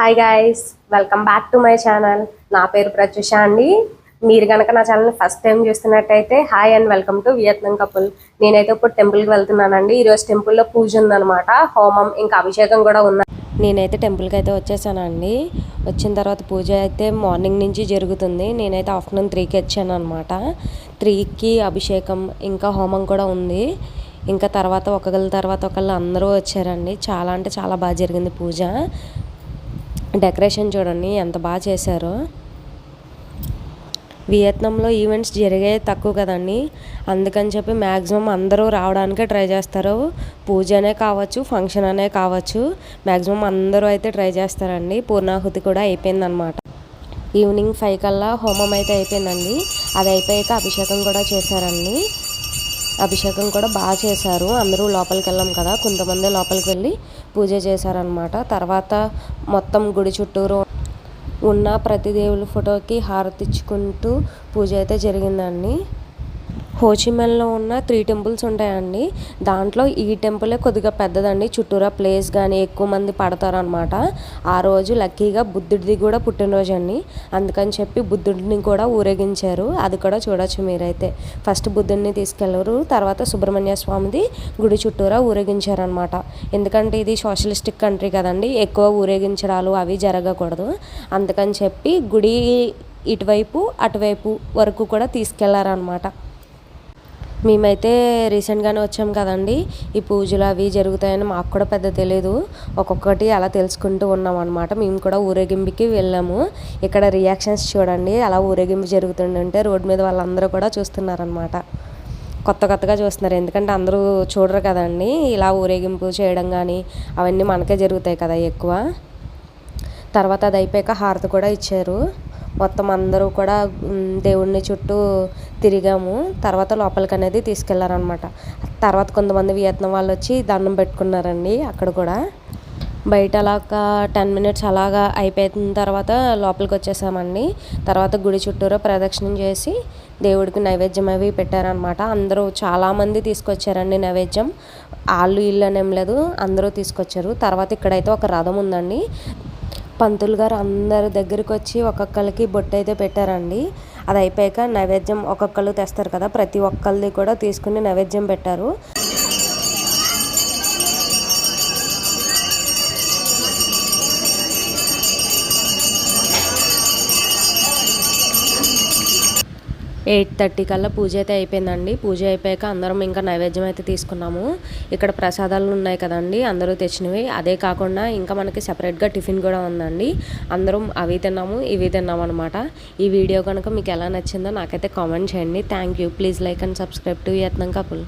Hi guys, welcome back to my channel. నా పేరు ప్రత్యూష అండి. మీరు కనుక నా ఛానల్ని ఫస్ట్ టైం చూస్తున్నట్టయితే hi and welcome to Vietnam couple. నేనైతే ఇప్పుడు టెంపుల్కి వెళ్తున్నానండి. ఈరోజు టెంపుల్లో పూజ ఉందన్నమాట, హోమం ఇంకా అభిషేకం కూడా ఉంది. నేనైతే టెంపుల్కి అయితే వచ్చేసానండి. వచ్చిన తర్వాత పూజ అయితే మార్నింగ్ నుంచి జరుగుతుంది. నేనైతే ఆఫ్టర్నూన్ 3కి వచ్చాను అనమాట. 3కి అభిషేకం ఇంకా హోమం కూడా ఉంది. ఇంకా తర్వాత ఒకళ్ళు అందరూ వచ్చారండి. చాలా అంటే చాలా బాగా జరిగింది పూజ. డెకరేషన్ చూడండి ఎంత బాగా చేశారో. వియత్నంలో ఈవెంట్స్ జరిగే తక్కువ కదండి, అందుకని చెప్పి మ్యాక్సిమం అందరూ రావడానికే ట్రై చేస్తారు. పూజ అనే కావచ్చు, ఫంక్షన్ అనే కావచ్చు, మ్యాక్సిమం అందరూ అయితే ట్రై చేస్తారండి. పూర్ణాహుతి కూడా అయిపోయిందనమాట. ఈవినింగ్ 5 కల్లా హోమం అయితే అయిపోయిందండి. అది అయిపోయాక అభిషేకం కూడా చేశారండి. అభిషేకం కూడా బాగా చేశారు. అందరూ లోపలికి వెళ్ళాం కదా, కొంతమంది లోపలికి వెళ్ళి పూజ చేశారనమాట. తర్వాత మొత్తం గుడి చుట్టూరు ఉన్న ప్రతి దేవుడి ఫోటోకి హారతి ఇచ్చుకుంటూ పూజ అయితే జరిగిందండి. హోచిమిన్లో ఉన్న 3 టెంపుల్స్ ఉంటాయండి. దాంట్లో ఈ టెంపులే కొద్దిగా పెద్దదండి. చుట్టూరా ప్లేస్ కానీ ఎక్కువ మంది పడతారనమాట. ఆ రోజు లక్కీగా బుద్ధుడిది కూడా పుట్టినరోజు అండి. అందుకని చెప్పి బుద్ధుడిని కూడా ఊరేగించారు. అది కూడా చూడొచ్చు మీరైతే. ఫస్ట్ బుద్ధుడిని తీసుకెళ్లారు, తర్వాత సుబ్రహ్మణ్య స్వామిది గుడి చుట్టూరా ఊరేగించారనమాట. ఎందుకంటే ఇది సోషలిస్టిక్ కంట్రీ కదండి, ఎక్కువ ఊరేగించడాలు అవి జరగకూడదు. అందుకని చెప్పి గుడి ఇటువైపు అటువైపు వరకు కూడా తీసుకెళ్లారనమాట. మేమైతే రీసెంట్గానే వచ్చాం కదండి, ఈ పూజలు అవి జరుగుతాయని మాకు కూడా పెద్ద తెలియదు. ఒక్కొక్కటి అలా తెలుసుకుంటూ ఉన్నాం అనమాట. మేము కూడా ఊరేగింపుకి వెళ్ళాము. ఇక్కడ రియాక్షన్స్ చూడండి, అలా ఊరేగింపు జరుగుతుందంటే రోడ్డు మీద వాళ్ళందరూ కూడా చూస్తున్నారనమాట. కొత్తగా చూస్తున్నారు, ఎందుకంటే అందరూ చూడరు కదండి. ఇలా ఊరేగింపు చేయడం కానీ అవన్నీ మనకే జరుగుతాయి కదా ఎక్కువ. తర్వాత అది అయిపోయాక హారతి కూడా ఇచ్చారు. మొత్తం అందరూ కూడా దేవుడిని చుట్టూ తిరిగాము. తర్వాత లోపలికి అనేది తీసుకెళ్లారనమాట. తర్వాత కొంతమంది వియత్నం వాళ్ళు వచ్చి దండం పెట్టుకున్నారండి అక్కడ కూడా. బయట అలాగా 10 మినిట్స్ అలాగా అయిపోయిన తర్వాత లోపలికి వచ్చేసామండి. తర్వాత గుడి చుట్టూరా ప్రదక్షిణం చేసి దేవుడికి నైవేద్యం అవి పెట్టారనమాట. అందరూ చాలామంది తీసుకొచ్చారండి నైవేద్యం. వాళ్ళు ఇల్లు అనేం లేదు, అందరూ తీసుకొచ్చారు. తర్వాత ఇక్కడైతే ఒక రథం ఉందండి. పంతులు గారు అందరి దగ్గరికి వచ్చి ఒక్కొక్కరికి బొట్టు అయితే పెట్టారండి. అది అయిపోయాక నైవేద్యం ఒక్కొక్కరు తెస్తారు కదా, ప్రతి ఒక్కరిది కూడా తీసుకుని నైవేద్యం పెట్టారు. 8:30 కల్లా పూజ అయితే అయిపోయిందండి. పూజ అయిపోయాక అందరం ఇంకా నైవేద్యం అయితే తీసుకున్నాము. ఇక్కడ ప్రసాదాలు ఉన్నాయి కదండి, అందరూ తెచ్చినవి. అదే కాకుండా ఇంకా మనకి సపరేట్గా టిఫిన్ కూడా ఉందండి. అందరం అవి తిన్నాము, ఇవి తిన్నాము అనమాట. ఈ వీడియో కనుక మీకు ఎలా నచ్చిందో నాకైతే కామెంట్ చేయండి. Thank you. Please like and subscribe to Vietnam couple.